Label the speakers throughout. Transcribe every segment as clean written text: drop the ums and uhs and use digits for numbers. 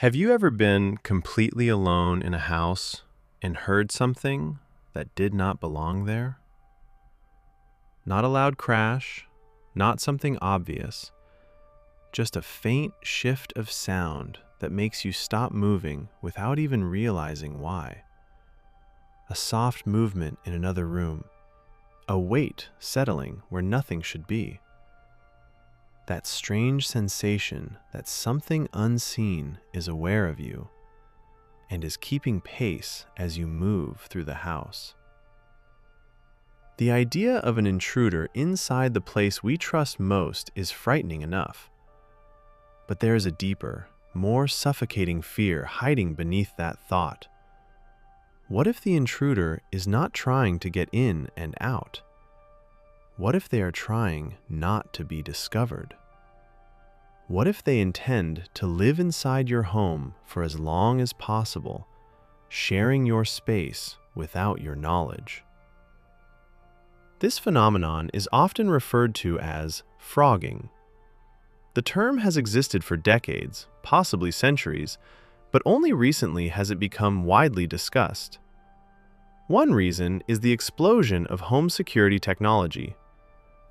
Speaker 1: Have you ever been completely alone in a house and heard something that did not belong there? Not a loud crash, not something obvious, just a faint shift of sound that makes you stop moving without even realizing why. A soft movement in another room, a weight settling where nothing should be. That strange sensation that something unseen is aware of you and is keeping pace as you move through the house. The idea of an intruder inside the place we trust most is frightening enough. But there is a deeper, more suffocating fear hiding beneath that thought. What if the intruder is not trying to get in and out? What if they are trying not to be discovered? What if they intend to live inside your home for as long as possible, sharing your space without your knowledge? This phenomenon is often referred to as frogging. The term has existed for decades, possibly centuries, but only recently has it become widely discussed. One reason is the explosion of home security technology.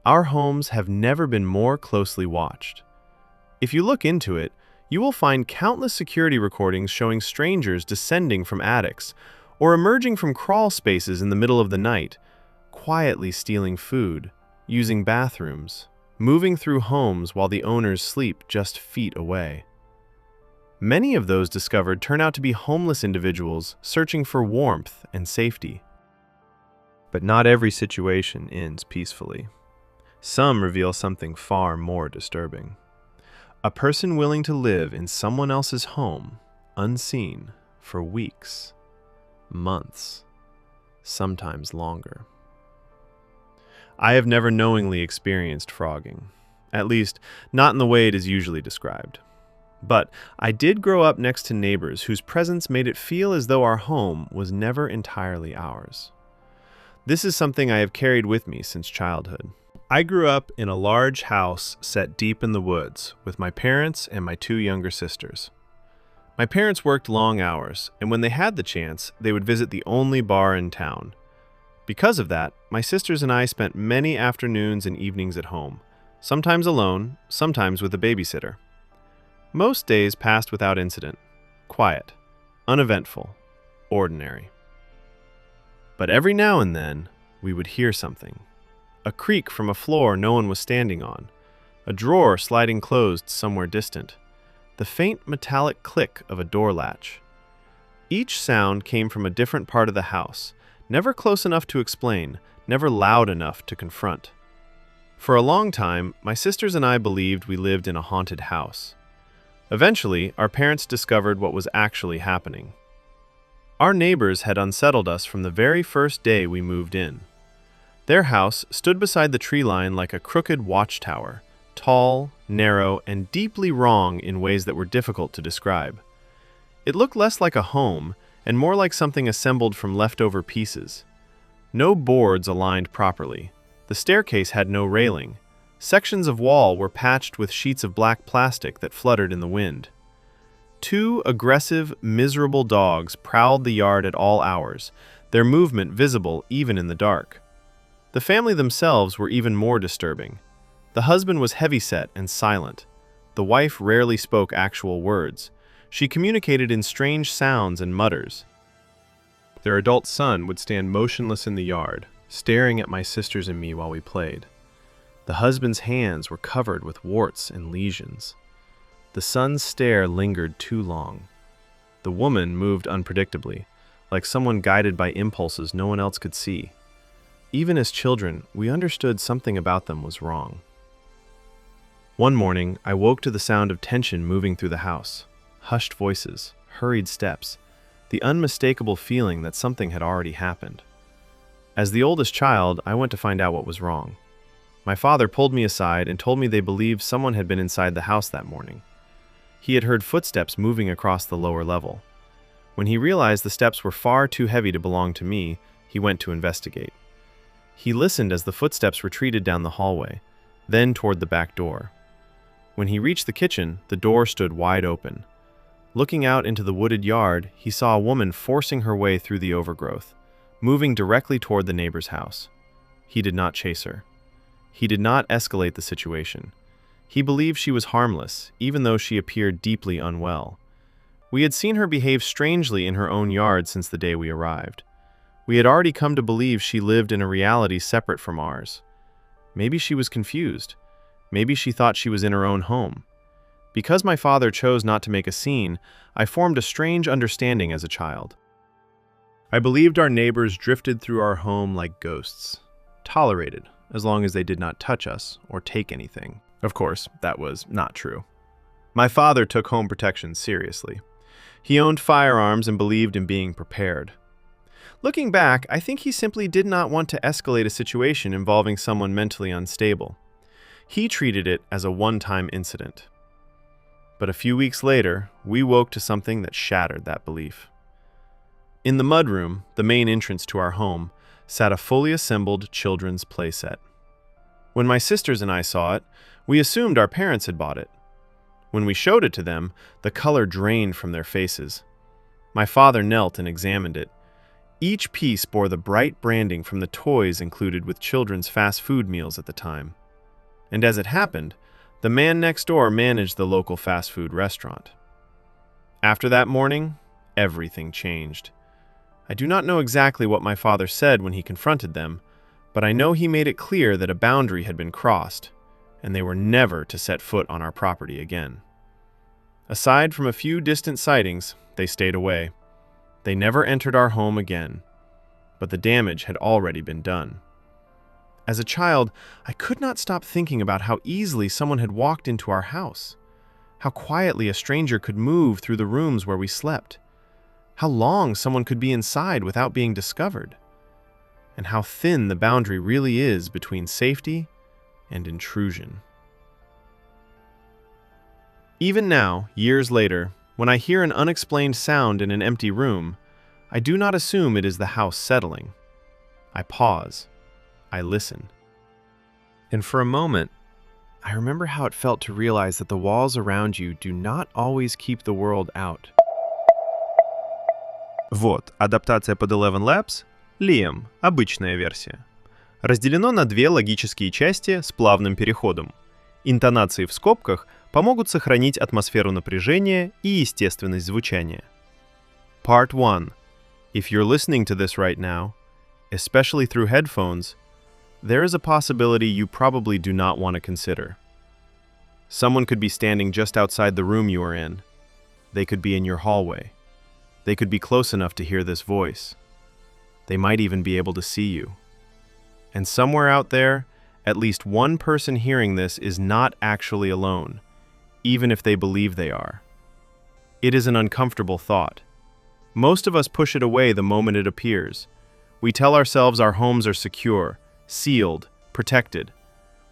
Speaker 1: Our homes have never been more closely watched. If you look into it, you will find countless security recordings showing strangers descending from attics or emerging from crawl spaces in the middle of the night, quietly stealing food, using bathrooms, moving through homes while the owners sleep just feet away. Many of those discovered turn out to be homeless individuals searching for warmth and safety. But not every situation ends peacefully. Some reveal something far more disturbing. A person willing to live in someone else's home, unseen, for weeks, months, sometimes longer. I have never knowingly experienced frogging, at least not in the way it is usually described. But I did grow up next to neighbors whose presence made it feel as though our home was never entirely ours. This is something I have carried with me since childhood. I grew up in a large house set deep in the woods with my parents and my two younger sisters. My parents worked long hours, and when they had the chance, they would visit the only bar in town. Because of that, my sisters and I spent many afternoons and evenings at home, sometimes alone, sometimes with a babysitter. Most days passed without incident, quiet, uneventful, ordinary. But every now and then, we would hear something. A creak from a floor no one was standing on, a drawer sliding closed somewhere distant, the faint metallic click of a door latch. Each sound came from a different part of the house, never close enough to explain, never loud enough to confront. For a long time, my sisters and I believed we lived in a haunted house. Eventually, our parents discovered what was actually happening. Our neighbors had unsettled us from the very first day we moved in. Their house stood beside the tree line like a crooked watchtower, tall, narrow, and deeply wrong in ways that were difficult to describe. It looked less like a home and more like something assembled from leftover pieces. No boards aligned properly. The staircase had no railing. Sections of wall were patched with sheets of black plastic that fluttered in the wind. Two aggressive, miserable dogs prowled the yard at all hours, their movement visible even in the dark. The family themselves were even more disturbing. The husband was heavyset and silent. The wife rarely spoke actual words. She communicated in strange sounds and mutters. Their adult son would stand motionless in the yard, staring at my sisters and me while we played. The husband's hands were covered with warts and lesions. The son's stare lingered too long. The woman moved unpredictably, like someone guided by impulses no one else could see. Even as children, we understood something about them was wrong. One morning, I woke to the sound of tension moving through the house. Hushed voices, hurried steps, the unmistakable feeling that something had already happened. As the oldest child, I went to find out what was wrong. My father pulled me aside and told me they believed someone had been inside the house that morning. He had heard footsteps moving across the lower level. When he realized the steps were far too heavy to belong to me, he went to investigate. He listened as the footsteps retreated down the hallway, then toward the back door. When he reached the kitchen, the door stood wide open. Looking out into the wooded yard, he saw a woman forcing her way through the overgrowth, moving directly toward the neighbor's house. He did not chase her. He did not escalate the situation. He believed she was harmless, even though she appeared deeply unwell. We had seen her behave strangely in her own yard since the day we arrived. We had already come to believe she lived in a reality separate from ours. Maybe she was confused. Maybe she thought she was in her own home. Because my father chose not to make a scene, I formed a strange understanding as a child. I believed our neighbors drifted through our home like ghosts, tolerated as long as they did not touch us or take anything. Of course, that was not true. My father took home protection seriously. He owned firearms and believed in being prepared. Looking back, I think he simply did not want to escalate a situation involving someone mentally unstable. He treated it as a one-time incident. But a few weeks later, we woke to something that shattered that belief. In the mudroom, the main entrance to our home, sat a fully assembled children's playset. When my sisters and I saw it, we assumed our parents had bought it. When we showed it to them, the color drained from their faces. My father knelt and examined it. Each piece bore the bright branding from the toys included with children's fast food meals at the time. And as it happened, the man next door managed the local fast food restaurant. After that morning, everything changed. I do not know exactly what my father said when he confronted them, but I know he made it clear that a boundary had been crossed, and they were never to set foot on our property again. Aside from a few distant sightings, they stayed away. They never entered our home again, but the damage had already been done. As a child, I could not stop thinking about how easily someone had walked into our house, how quietly a stranger could move through the rooms where we slept, how long someone could be inside without being discovered, and how thin the boundary really is between safety and intrusion. Even now, years later, when I hear an unexplained sound in an empty room, I do not assume it is the house settling. I pause. I listen. And for a moment, I remember how it felt to realize that the walls around you do not always keep the world out.
Speaker 2: Вот, адаптация под 11 Labs, Liam, обычная версия. Разделено на две логические части с плавным переходом. Интонации в скобках помогут сохранить атмосферу напряжения и естественность звучания.
Speaker 1: Part 1. If you're listening to this right now, especially through headphones, there is a possibility you probably do not want to consider. Someone could be standing just outside the room you are in. They could be in your hallway. They could be close enough to hear this voice. They might even be able to see you. And somewhere out there, at least one person hearing this is not actually alone, even if they believe they are. It is an uncomfortable thought. Most of us push it away the moment it appears. We tell ourselves our homes are secure, sealed, protected.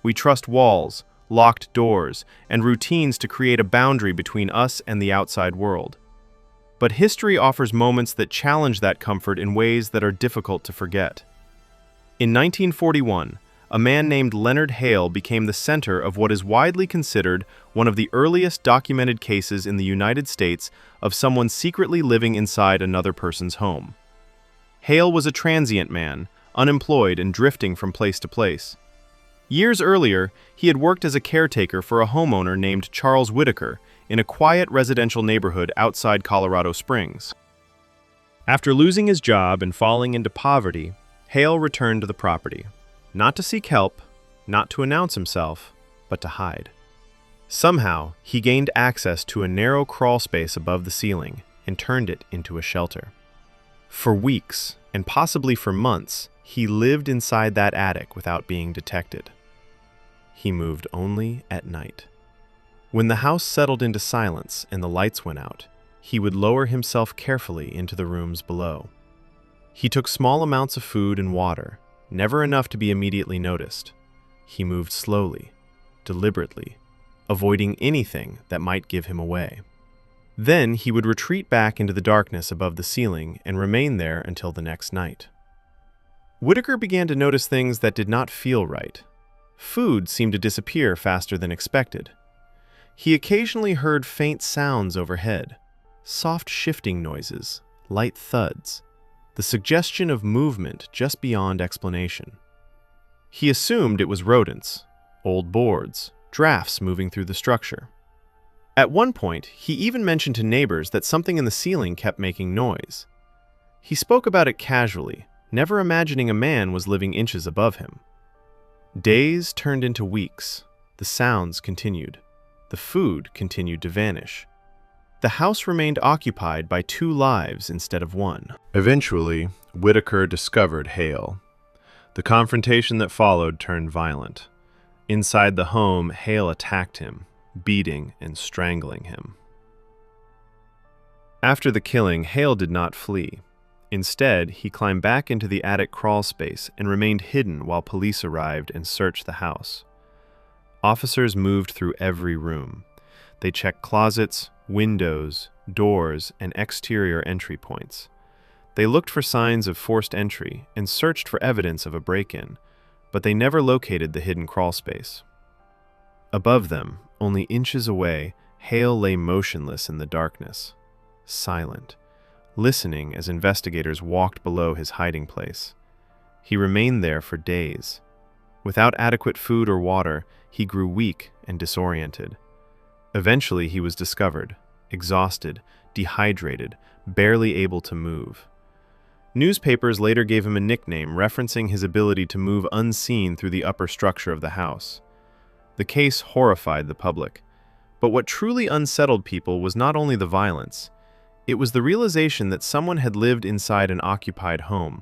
Speaker 1: We trust walls, locked doors, and routines to create a boundary between us and the outside world. But history offers moments that challenge that comfort in ways that are difficult to forget. In 1941, a man named Leonard Hale became the center of what is widely considered one of the earliest documented cases in the United States of someone secretly living inside another person's home. Hale was a transient man, unemployed and drifting from place to place. Years earlier, he had worked as a caretaker for a homeowner named Charles Whitaker in a quiet residential neighborhood outside Colorado Springs. After losing his job and falling into poverty, Hale returned to the property, not to seek help, not to announce himself, but to hide. Somehow, he gained access to a narrow crawl space above the ceiling and turned it into a shelter. For weeks, and possibly for months, he lived inside that attic without being detected. He moved only at night. When the house settled into silence and the lights went out, he would lower himself carefully into the rooms below. He took small amounts of food and water, never enough to be immediately noticed. He moved slowly, deliberately, avoiding anything that might give him away. Then he would retreat back into the darkness above the ceiling and remain there until the next night. Whitaker began to notice things that did not feel right. Food seemed to disappear faster than expected. He occasionally heard faint sounds overhead, soft shifting noises, light thuds, the suggestion of movement just beyond explanation. He assumed it was rodents, old boards, drafts moving through the structure. At one point, he even mentioned to neighbors that something in the ceiling kept making noise. He spoke about it casually, never imagining a man was living inches above him. Days turned into weeks. The sounds continued. The food continued to vanish. The house remained occupied by 2 lives instead of 1.
Speaker 2: Eventually, Whitaker discovered Hale. The confrontation that followed turned violent. Inside the home, Hale attacked him, beating and strangling him.
Speaker 1: After the killing, Hale did not flee. Instead, he climbed back into the attic crawl space and remained hidden while police arrived and searched the house. Officers moved through every room. They checked closets, windows, doors, and exterior entry points. They looked for signs of forced entry and searched for evidence of a break-in, but they never located the hidden crawl space. Above them, only inches away, Hale lay motionless in the darkness, silent, listening as investigators walked below his hiding place. He remained there for days. Without adequate food or water, he grew weak and disoriented. Eventually, he was discovered, exhausted, dehydrated, barely able to move. Newspapers later gave him a nickname referencing his ability to move unseen through the upper structure of the house. The case horrified the public, but what truly unsettled people was not only the violence, it was the realization that someone had lived inside an occupied home,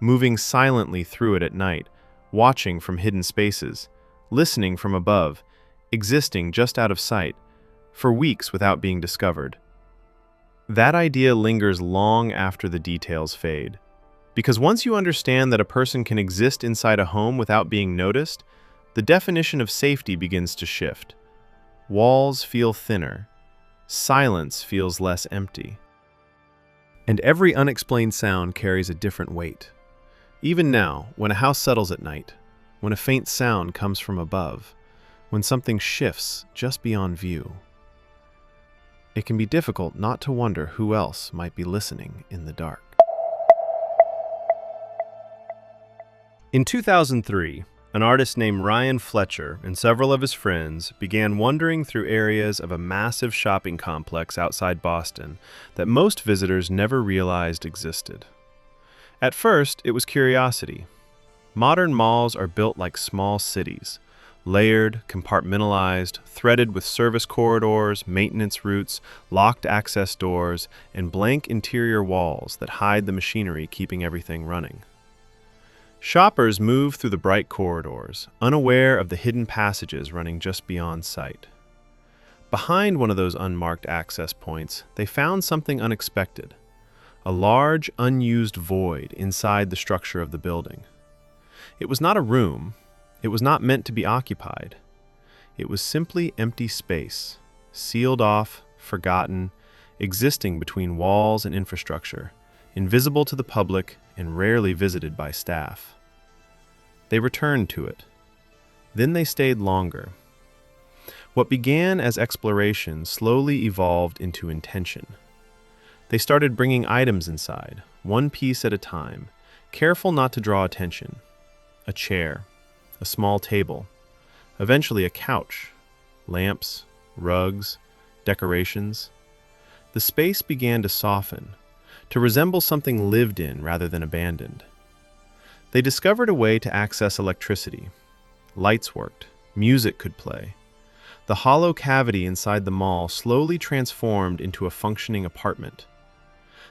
Speaker 1: moving silently through it at night, watching from hidden spaces, listening from above, existing just out of sight, for weeks without being discovered. That idea lingers long after the details fade. Because once you understand that a person can exist inside a home without being noticed, the definition of safety begins to shift. Walls feel thinner. Silence feels less empty. And every unexplained sound carries a different weight. Even now, when a house settles at night, when a faint sound comes from above, when something shifts just beyond view, it can be difficult not to wonder who else might be listening in the dark. In 2003, an artist named Ryan Fletcher and several of his friends began wandering through areas of a massive shopping complex outside Boston that most visitors never realized existed. At first, it was curiosity. Modern malls are built like small cities, layered, compartmentalized, threaded with service corridors, maintenance routes, locked access doors, and blank interior walls that hide the machinery keeping everything running. Shoppers move through the bright corridors, unaware of the hidden passages running just beyond sight. Behind one of those unmarked access points, they found something unexpected, a large, unused void inside the structure of the building. It was not a room. It was not meant to be occupied. It was simply empty space, sealed off, forgotten, existing between walls and infrastructure, invisible to the public and rarely visited by staff. They returned to it. Then they stayed longer. What began as exploration slowly evolved into intention. They started bringing items inside, one piece at a time, careful not to draw attention. A chair, a small table, eventually a couch, lamps, rugs, decorations. The space began to soften, to resemble something lived in rather than abandoned. They discovered a way to access electricity. Lights worked, music could play. The hollow cavity inside the mall slowly transformed into a functioning apartment.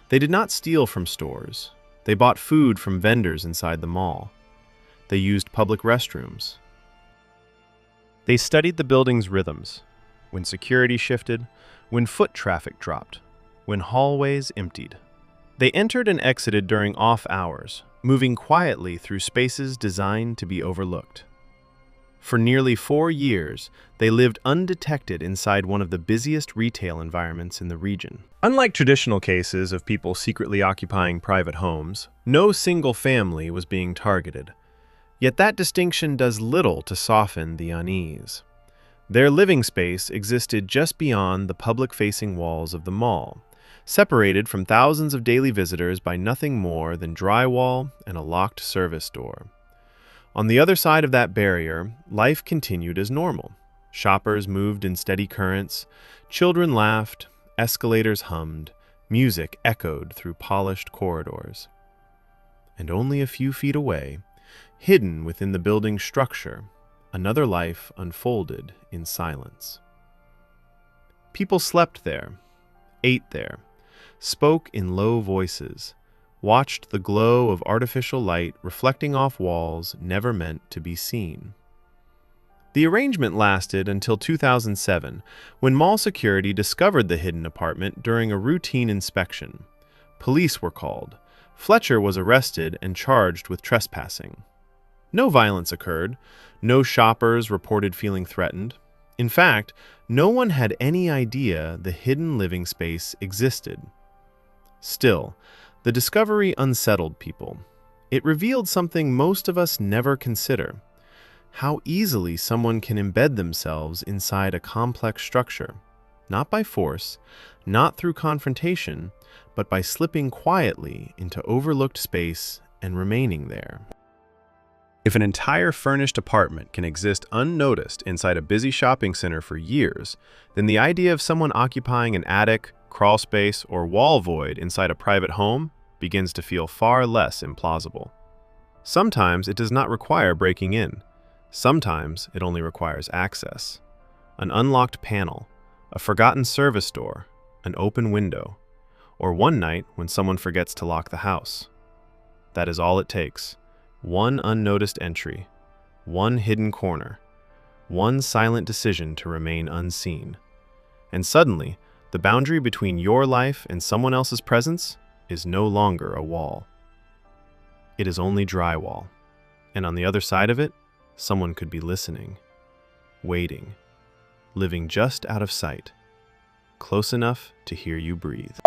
Speaker 1: They did not steal from stores. They bought food from vendors inside the mall. They used public restrooms. They studied the building's rhythms, when security shifted, when foot traffic dropped, when hallways emptied. They entered and exited during off hours, moving quietly through spaces designed to be overlooked. For nearly 4 years, they lived undetected inside one of the busiest retail environments in the region. Unlike traditional cases of people secretly occupying private homes, no single family was being targeted. Yet that distinction does little to soften the unease. Their living space existed just beyond the public-facing walls of the mall, separated from thousands of daily visitors by nothing more than drywall and a locked service door. On the other side of that barrier, life continued as normal. Shoppers moved in steady currents, children laughed, escalators hummed, music echoed through polished corridors. And only a few feet away, hidden within the building's structure, another life unfolded in silence. People slept there, ate there, spoke in low voices, watched the glow of artificial light reflecting off walls never meant to be seen. The arrangement lasted until 2007, when mall security discovered the hidden apartment during a routine inspection. Police were called. Fletcher was arrested and charged with trespassing. No violence occurred. No shoppers reported feeling threatened. In fact, no one had any idea the hidden living space existed. Still, the discovery unsettled people. It revealed something most of us never consider: how easily someone can embed themselves inside a complex structure, not by force, not through confrontation, but by slipping quietly into overlooked space and remaining there.
Speaker 2: If an entire furnished apartment can exist unnoticed inside a busy shopping center for years, then the idea of someone occupying an attic, crawl space, or wall void inside a private home begins to feel far less implausible. Sometimes it does not require breaking in. Sometimes it only requires access. An unlocked panel, a forgotten service door, an open window, or one night when someone forgets to lock the house. That is all it takes. One unnoticed entry, one hidden corner, one silent decision to remain unseen. And suddenly, the boundary between your life and someone else's presence is no longer a wall. It is only drywall. And on the other side of it, someone could be listening, waiting, living just out of sight, close enough to hear you breathe.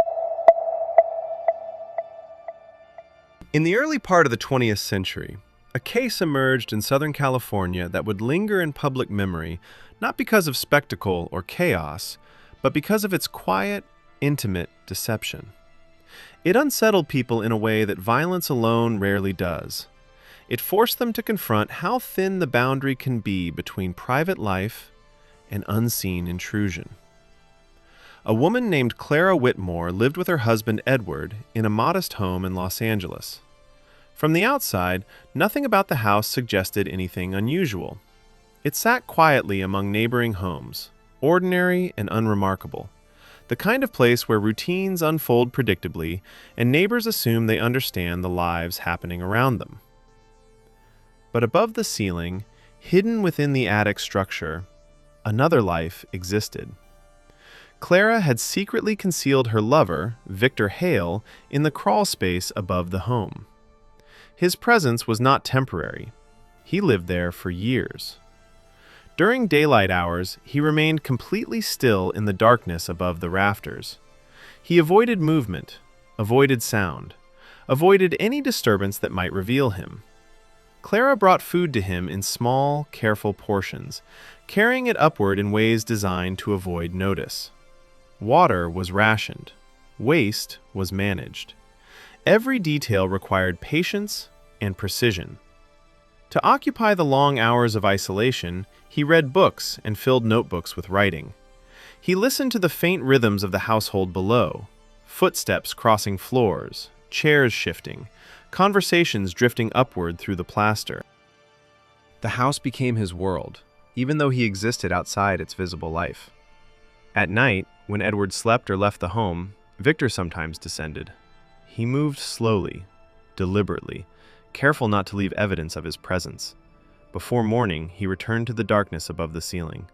Speaker 2: In the early part of the 20th century, a case emerged in Southern California that would linger in public memory not because of spectacle or chaos, but because of its quiet, intimate deception. It unsettled people in a way that violence alone rarely does. It forced them to confront how thin the boundary can be between private life and unseen intrusion. A woman named Clara Whitmore lived with her husband Edward in a modest home in Los Angeles. From the outside, nothing about the house suggested anything unusual. It sat quietly among neighboring homes, ordinary and unremarkable, the kind of place where routines unfold predictably and neighbors assume they understand the lives happening around them. But above the ceiling, hidden within the attic structure, another life existed. Clara had secretly concealed her lover, Victor Hale, in the crawl space above the home. His presence was not temporary. He lived there for years. During daylight hours, he remained completely still in the darkness above the rafters. He avoided movement, avoided sound, avoided any disturbance that might reveal him. Clara brought food to him in small, careful portions, carrying it upward in ways designed to avoid notice. Water was rationed. Waste was managed. Every detail required patience and precision. To occupy the long hours of isolation, he read books and filled notebooks with writing. He listened to the faint rhythms of the household below, footsteps crossing floors, chairs shifting, conversations drifting upward through the plaster. The house became his world, even though he existed outside its visible life. At night, when Edward slept or left the home, Victor sometimes descended. He moved slowly, deliberately, careful not to leave evidence of his presence. Before morning, he returned to the darkness above the ceiling.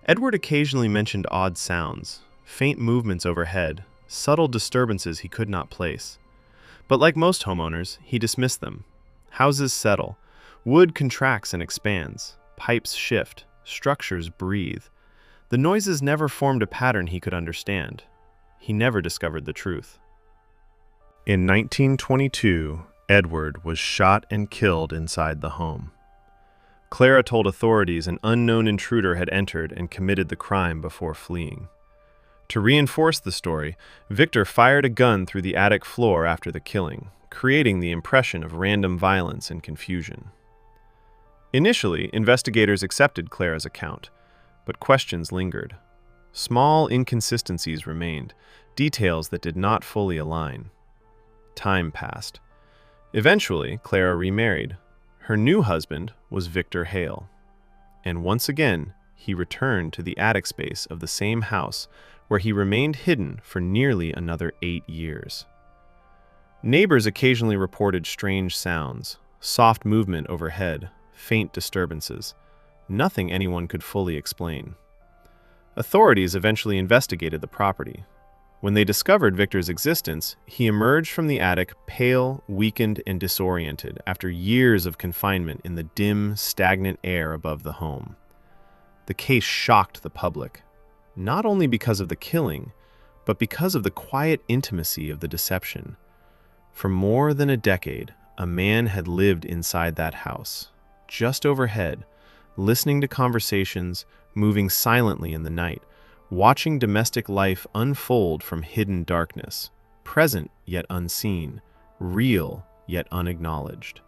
Speaker 2: Edward occasionally mentioned odd sounds, faint movements overhead, subtle disturbances he could not place. But like most homeowners, he dismissed them. Houses settle, wood contracts and expands, pipes shift, structures breathe. The noises never formed a pattern he could understand. He never discovered the truth. In 1922, Edward was shot and killed inside the home. Clara told authorities an unknown intruder had entered and committed the crime before fleeing.
Speaker 1: To reinforce the story, Victor fired a gun through the attic floor after the killing, creating the impression of random violence and confusion. Initially, investigators accepted Clara's account, but questions lingered. Small inconsistencies remained, details that did not fully align. Time passed. Eventually, Clara remarried. Her new husband was Victor Hale. And once again, he returned to the attic space of the same house where he remained hidden for nearly another 8 years. Neighbors occasionally reported strange sounds, soft movement overhead, faint disturbances, nothing anyone could fully explain. Authorities eventually investigated the property. When they discovered Victor's existence, he emerged from the attic pale, weakened, and disoriented after years of confinement in the dim, stagnant air above the home. The case shocked the public, not only because of the killing, but because of the quiet intimacy of the deception. For more than a decade, a man had lived inside that house, just overhead, listening to conversations, moving silently in the night, watching domestic life unfold from hidden darkness, present yet unseen, real yet unacknowledged.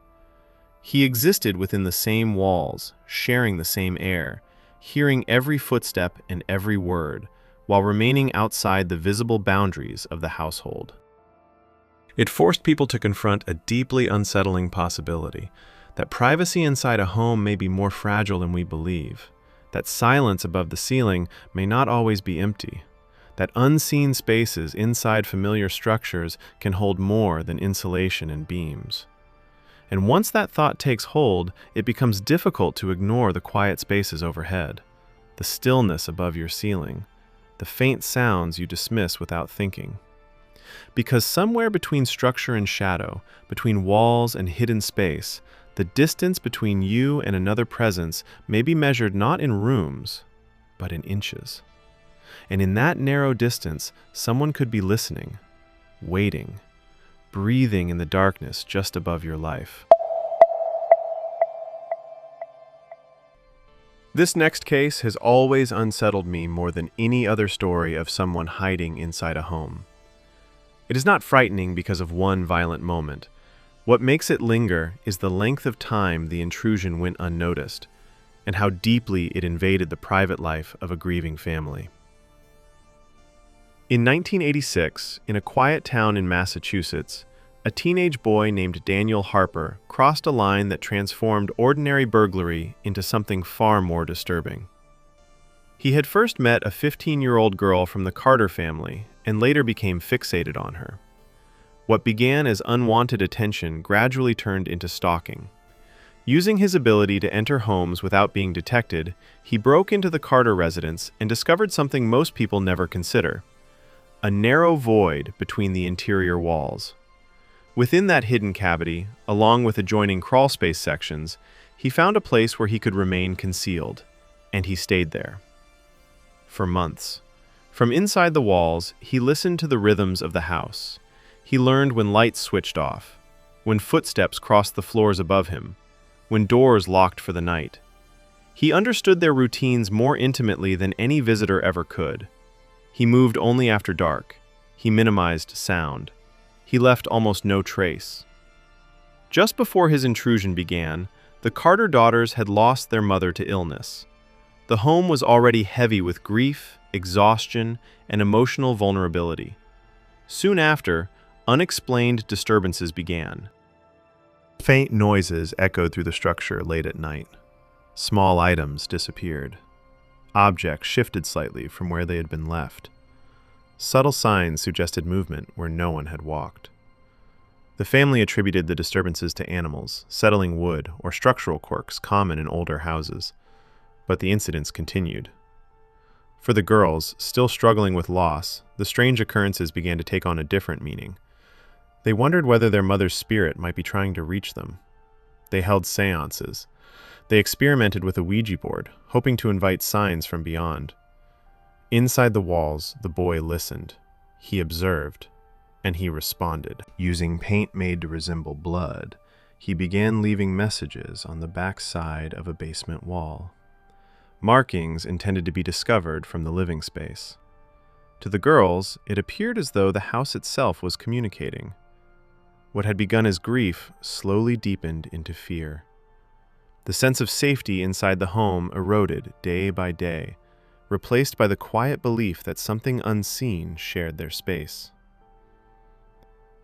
Speaker 1: He existed within the same walls, sharing the same air, hearing every footstep and every word, while remaining outside the visible boundaries of the household. It forced people to confront a deeply unsettling possibility, that privacy inside a home may be more fragile than we believe, that silence above the ceiling may not always be empty, that unseen spaces inside familiar structures can hold more than insulation and beams. And once that thought takes hold, it becomes difficult to ignore the quiet spaces overhead, the stillness above your ceiling, the faint sounds you dismiss without thinking. Because somewhere between structure and shadow, between walls and hidden space, the distance between you and another presence may be measured not in rooms, but in inches. And in that narrow distance, someone could be listening, waiting, breathing in the darkness just above your life. This next case has always unsettled me more than any other story of someone hiding inside a home. It is not frightening because of one violent moment. What makes it linger is the length of time the intrusion went unnoticed, and how deeply it invaded the private life of a grieving family. In 1986, in a quiet town in Massachusetts, a teenage boy named Daniel Harper crossed a line that transformed ordinary burglary into something far more disturbing. He had first met a 15-year-old girl from the Carter family and later became fixated on her. What began as unwanted attention gradually turned into stalking. Using his ability to enter homes without being detected, he broke into the Carter residence and discovered something most people never consider: a narrow void between the interior walls. Within that hidden cavity, along with adjoining crawlspace sections, he found a place where he could remain concealed, and he stayed there. For months. From inside the walls, he listened to the rhythms of the house. He learned when lights switched off, when footsteps crossed the floors above him, when doors locked for the night. He understood their routines more intimately than any visitor ever could. He moved only after dark. He minimized sound. He left almost no trace. Just before his intrusion began, the Carter daughters had lost their mother to illness. The home was already heavy with grief, exhaustion, and emotional vulnerability. Soon after, unexplained disturbances began. Faint noises echoed through the structure late at night. Small items disappeared. Objects shifted slightly from where they had been left. Subtle signs suggested movement where no one had walked. The family attributed the disturbances to animals, settling wood, or structural quirks common in older houses. But the incidents continued. For the girls, still struggling with loss, the strange occurrences began to take on a different meaning. They wondered whether their mother's spirit might be trying to reach them. They held seances. They experimented with a Ouija board, hoping to invite signs from beyond. Inside the walls, the boy listened. He observed, and he responded. Using paint made to resemble blood, he began leaving messages on the back side of a basement wall. Markings intended to be discovered from the living space. To the girls, it appeared as though the house itself was communicating. What had begun as grief slowly deepened into fear. The sense of safety inside the home eroded day by day, replaced by the quiet belief that something unseen shared their space.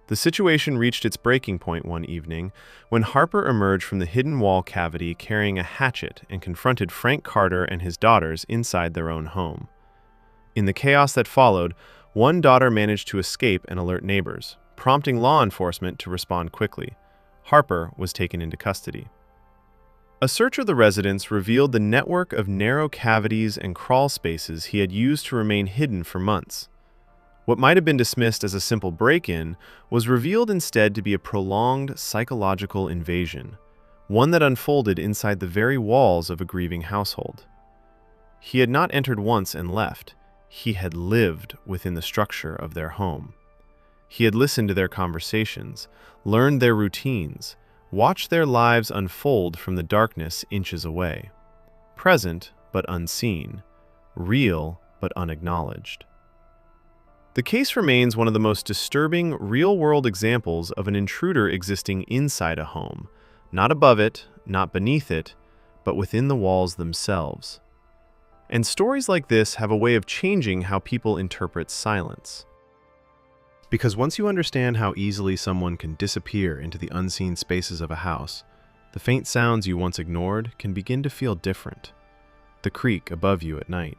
Speaker 1: The situation reached its breaking point one evening when Harper emerged from the hidden wall cavity carrying a hatchet and confronted Frank Carter and his daughters inside their own home. In the chaos that followed, one daughter managed to escape and alert neighbors, prompting law enforcement to respond quickly. Harper was taken into custody. A search of the residence revealed the network of narrow cavities and crawl spaces he had used to remain hidden for months. What might have been dismissed as a simple break-in was revealed instead to be a prolonged psychological invasion, one that unfolded inside the very walls of a grieving household. He had not entered once and left. He had lived within the structure of their home. He had listened to their conversations, learned their routines, watched their lives unfold from the darkness inches away. Present but unseen, real but unacknowledged. The case remains one of the most disturbing real-world examples of an intruder existing inside a home, not above it, not beneath it, but within the walls themselves. And stories like this have a way of changing how people interpret silence. Because once you understand how easily someone can disappear into the unseen spaces of a house, the faint sounds you once ignored can begin to feel different. The creak above you at night,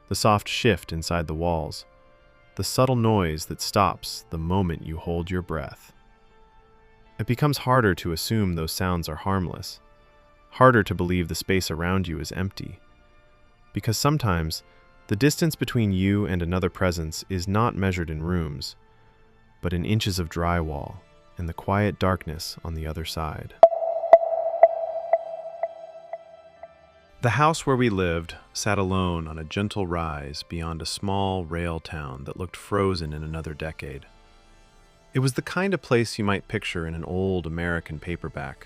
Speaker 1: the soft shift inside the walls, the subtle noise that stops the moment you hold your breath. It becomes harder to assume those sounds are harmless, harder to believe the space around you is empty. Because sometimes, the distance between you and another presence is not measured in rooms, but in inches of drywall and the quiet darkness on the other side. The house where we lived sat alone on a gentle rise beyond a small rail town that looked frozen in another decade. It was the kind of place you might picture in an old American paperback,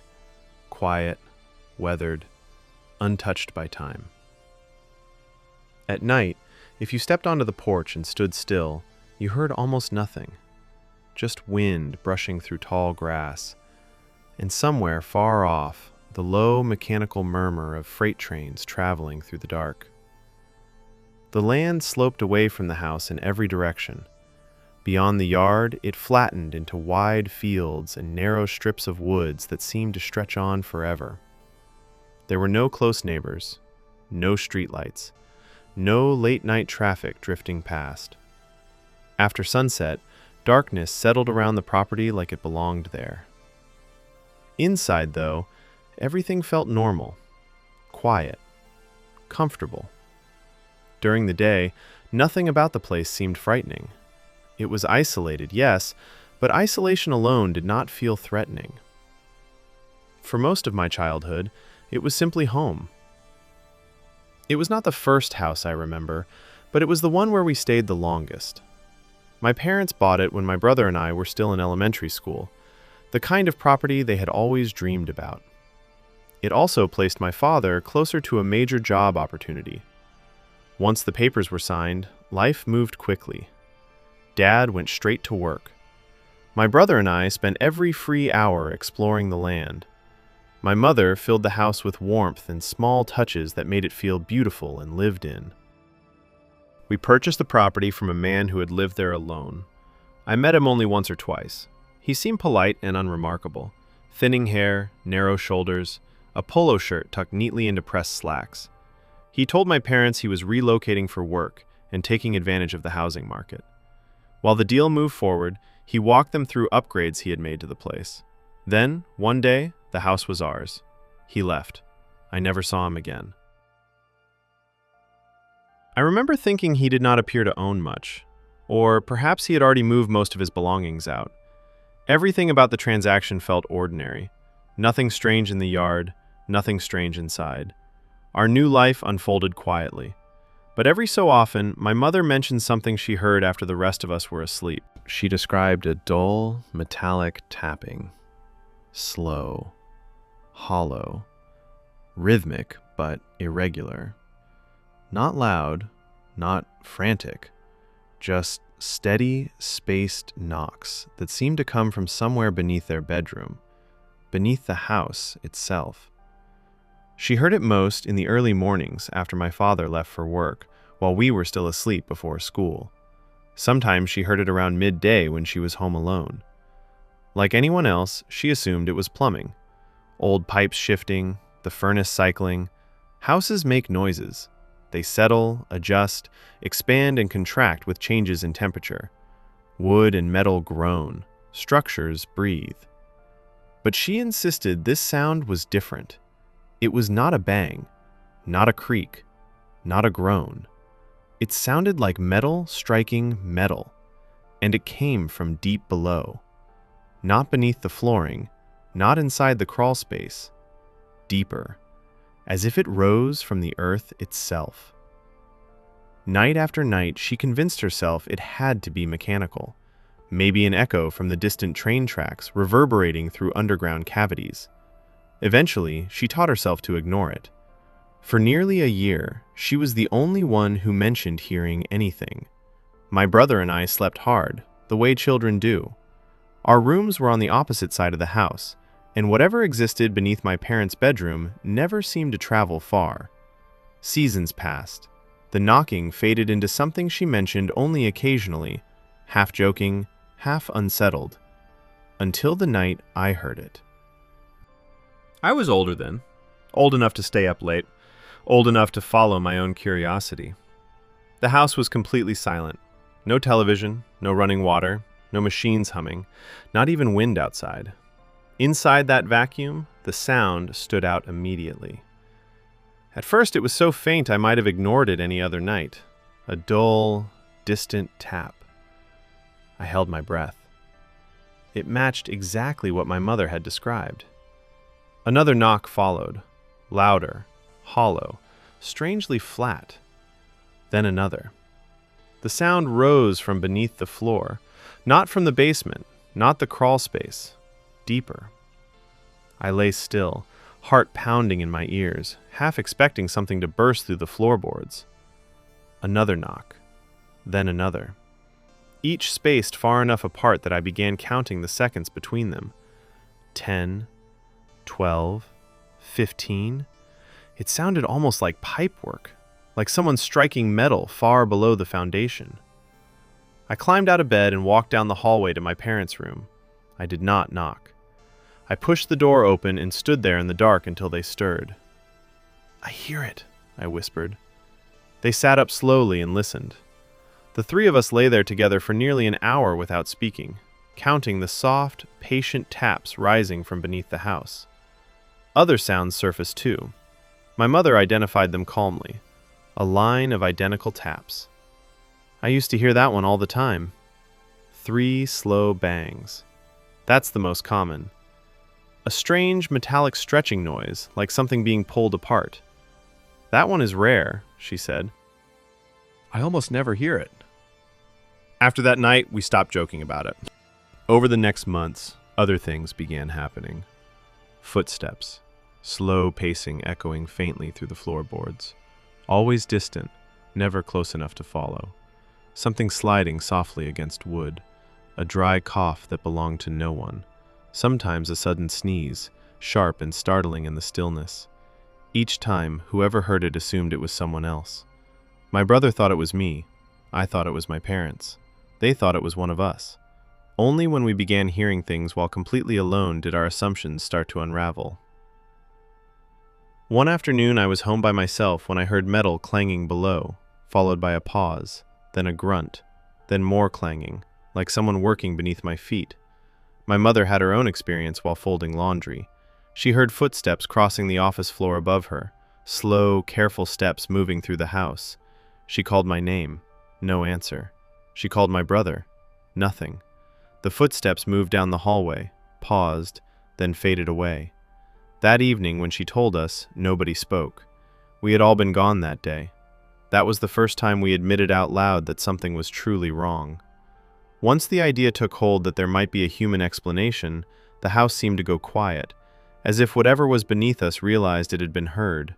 Speaker 1: quiet, weathered, untouched by time. At night, if you stepped onto the porch and stood still, you heard almost nothing. Just wind brushing through tall grass, and somewhere far off, the low mechanical murmur of freight trains traveling through the dark. The land sloped away from the house in every direction. Beyond the yard, it flattened into wide fields and narrow strips of woods that seemed to stretch on forever. There were no close neighbors, no streetlights, no late-night traffic drifting past. After sunset, darkness settled around the property like it belonged there. Inside, though, everything felt normal, quiet, comfortable. During the day, nothing about the place seemed frightening. It was isolated, yes, but isolation alone did not feel threatening. For most of my childhood, it was simply home. It was not the first house I remember, but it was the one where we stayed the longest. My parents bought it when my brother and I were still in elementary school, the kind of property they had always dreamed about. It also placed my father closer to a major job opportunity. Once the papers were signed, life moved quickly. Dad went straight to work. My brother and I spent every free hour exploring the land. My mother filled the house with warmth and small touches that made it feel beautiful and lived in. We purchased the property from a man who had lived there alone. I met him only once or twice. He seemed polite and unremarkable. Thinning hair, narrow shoulders, a polo shirt tucked neatly into pressed slacks. He told my parents he was relocating for work and taking advantage of the housing market. While the deal moved forward, he walked them through upgrades he had made to the place. Then, one day, the house was ours. He left. I never saw him again. I remember thinking he did not appear to own much, or perhaps he had already moved most of his belongings out. Everything about the transaction felt ordinary. Nothing strange in the yard, nothing strange inside. Our new life unfolded quietly. But every so often, my mother mentioned something she heard after the rest of us were asleep. She described a dull, metallic tapping. Slow, hollow, rhythmic, but irregular. Not loud, not frantic, just steady, spaced knocks that seemed to come from somewhere beneath their bedroom, beneath the house itself. She heard it most in the early mornings after my father left for work, while we were still asleep before school. Sometimes she heard it around midday when she was home alone. Like anyone else, she assumed it was plumbing. Old pipes shifting, the furnace cycling. Houses make noises. They settle, adjust, expand, and contract with changes in temperature. Wood and metal groan. Structures breathe. But she insisted this sound was different. It was not a bang, not a creak, not a groan. It sounded like metal striking metal, and it came from deep below. Not beneath the flooring, not inside the crawl space. Deeper, as if it rose from the earth itself. Night after night, she convinced herself it had to be mechanical, maybe an echo from the distant train tracks reverberating through underground cavities. Eventually, she taught herself to ignore it. For nearly a year, she was the only one who mentioned hearing anything. My brother and I slept hard, the way children do. Our rooms were on the opposite side of the house, and whatever existed beneath my parents' bedroom never seemed to travel far. Seasons passed. The knocking faded into something she mentioned only occasionally, half joking, half unsettled, until the night I heard it.
Speaker 2: I was older then, old enough to stay up late, old enough to follow my own curiosity. The house was completely silent. No television, no running water, no machines humming, not even wind outside. Inside that vacuum, the sound stood out immediately. At first, it was so faint I might have ignored it any other night. A dull, distant tap. I held my breath. It matched exactly what my mother had described. Another knock followed, louder, hollow, strangely flat. Then another. The sound rose from beneath the floor, not from the basement, not the crawl space, deeper. I lay still, heart pounding in my ears, half expecting something to burst through the floorboards. Another knock, then another. Each spaced far enough apart that I began counting the seconds between them. 10, 12, 15. It sounded almost like pipework, like someone striking metal far below the foundation. I climbed out of bed and walked down the hallway to my parents' room. I did not knock. I pushed the door open and stood there in the dark until they stirred. "I hear it," I whispered. They sat up slowly and listened. The three of us lay there together for nearly an hour without speaking, counting the soft, patient taps rising from beneath the house. Other sounds surfaced too. My mother identified them calmly. A line of identical taps. I used to hear that one all the time. 3 slow bangs. That's the most common. A strange metallic stretching noise, like something being pulled apart. That one is rare, she said. I almost never hear it. After that night, we stopped joking about it. Over the next months, other things began happening. Footsteps. Slow pacing echoing faintly through the floorboards. Always distant, never close enough to follow. Something sliding softly against wood. A dry cough that belonged to no one. Sometimes a sudden sneeze, sharp and startling in the stillness. Each time, whoever heard it assumed it was someone else. My brother thought it was me. I thought it was my parents. They thought it was one of us. Only when we began hearing things while completely alone did our assumptions start to unravel. One afternoon I was home by myself when I heard metal clanging below, followed by a pause, then a grunt, then more clanging, like someone working beneath my feet. My mother had her own experience while folding laundry. She heard footsteps crossing the office floor above her, slow, careful steps moving through the house. She called my name. No answer. She called my brother. Nothing. The footsteps moved down the hallway, paused, then faded away. That evening, when she told us, nobody spoke. We had all been gone that day. That was the first time we admitted out loud that something was truly wrong. Once the idea took hold that there might be a human explanation, the house seemed to go quiet, as if whatever was beneath us realized it had been heard.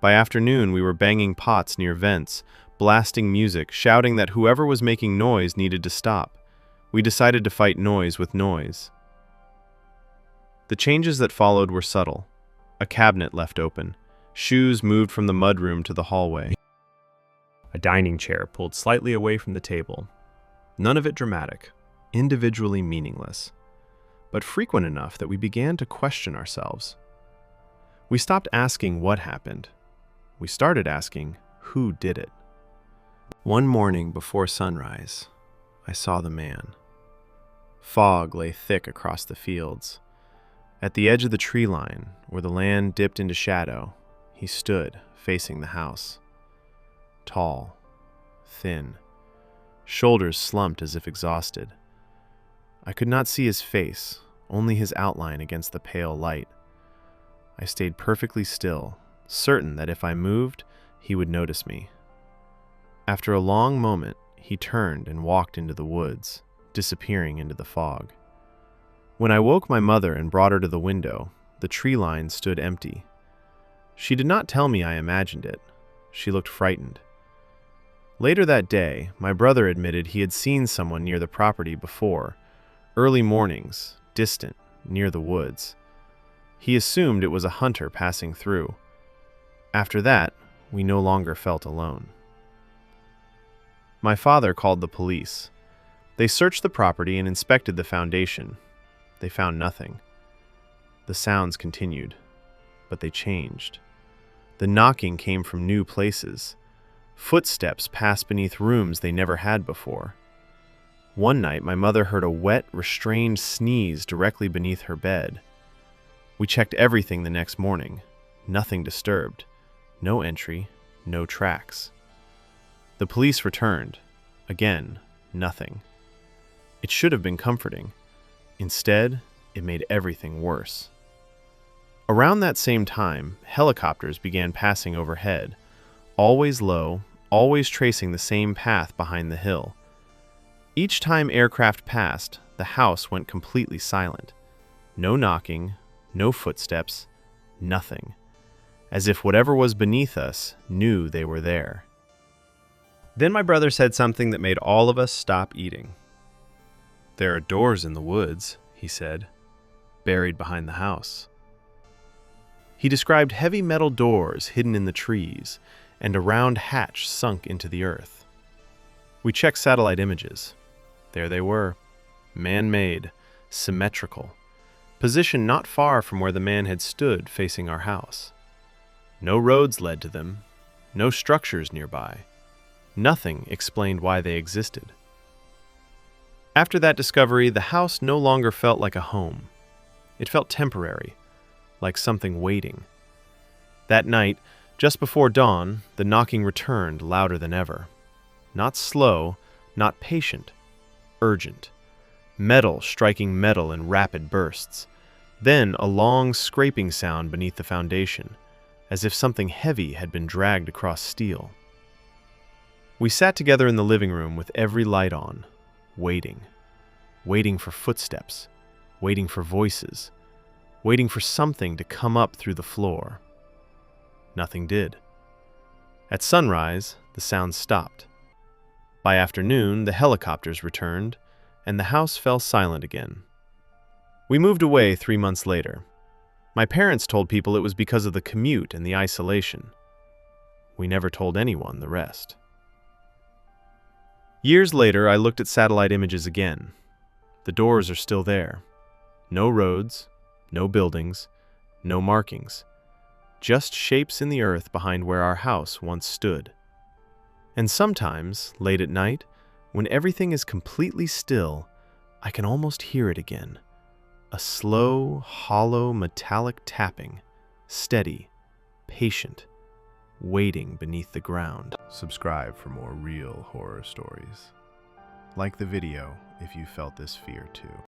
Speaker 1: By afternoon, we were banging pots near vents, blasting music, shouting that whoever was making noise needed to stop. We decided to fight noise with noise. The changes that followed were subtle. A cabinet left open. Shoes moved from the mudroom to the hallway. A dining chair pulled slightly away from the table. None of it dramatic, individually meaningless, but frequent enough that we began to question ourselves. We stopped asking what happened. We started asking who did it. One morning before sunrise, I saw the man. Fog lay thick across the fields. At the edge of the tree line, where the land dipped into shadow, he stood facing the house. Tall, thin, shoulders slumped as if exhausted. I could not see his face, only his outline against the pale light. I stayed perfectly still, certain that if I moved, he would notice me. After a long moment, he turned and walked into the woods, disappearing into the fog. When I woke my mother and brought her to the window, the tree line stood empty. She did not tell me I imagined it. She looked frightened. Later that day, my brother admitted he had seen someone near the property before, early mornings, distant, near the woods. He assumed it was a hunter passing through. After that, we no longer felt alone. My father called the police. They searched the property and inspected the foundation. They found nothing. The sounds continued, but they changed. The knocking came from new places. Footsteps passed beneath rooms they never had before. One night, my mother heard a wet, restrained sneeze directly beneath her bed. We checked everything the next morning. Nothing disturbed. No entry, no tracks. The police returned. Again, nothing. It should have been comforting. Instead, it made everything worse. Around that same time, helicopters began passing overhead, always low, always tracing the same path behind the hill. Each time aircraft passed, the house went completely silent. No knocking, no footsteps, nothing. As if whatever was beneath us knew they were there. Then my brother said something that made all of us stop eating. "There are doors in the woods," he said, "buried behind the house." He described heavy metal doors hidden in the trees and a round hatch sunk into the earth. We checked satellite images. There they were, man-made, symmetrical, positioned not far from where the man had stood facing our house. No roads led to them, no structures nearby. Nothing explained why they existed. After that discovery, the house no longer felt like a home. It felt temporary, like something waiting. That night, just before dawn, the knocking returned louder than ever. Not slow, not patient, urgent. Metal striking metal in rapid bursts. Then a long scraping sound beneath the foundation, as if something heavy had been dragged across steel. We sat together in the living room with every light on, waiting. Waiting for footsteps, waiting for voices, waiting for something to come up through the floor. Nothing did. At sunrise, the sound stopped. By afternoon, the helicopters returned, and the house fell silent again. We moved away 3 months later. My parents told people it was because of the commute and the isolation. We never told anyone the rest. Years later, I looked at satellite images again. The doors are still there. No roads, no buildings, no markings. Just shapes in the earth behind where our house once stood. And sometimes, late at night, when everything is completely still, I can almost hear it again. A slow, hollow, metallic tapping, steady, patient, waiting beneath the ground.
Speaker 3: Subscribe for more real horror stories. Like the video if you felt this fear too.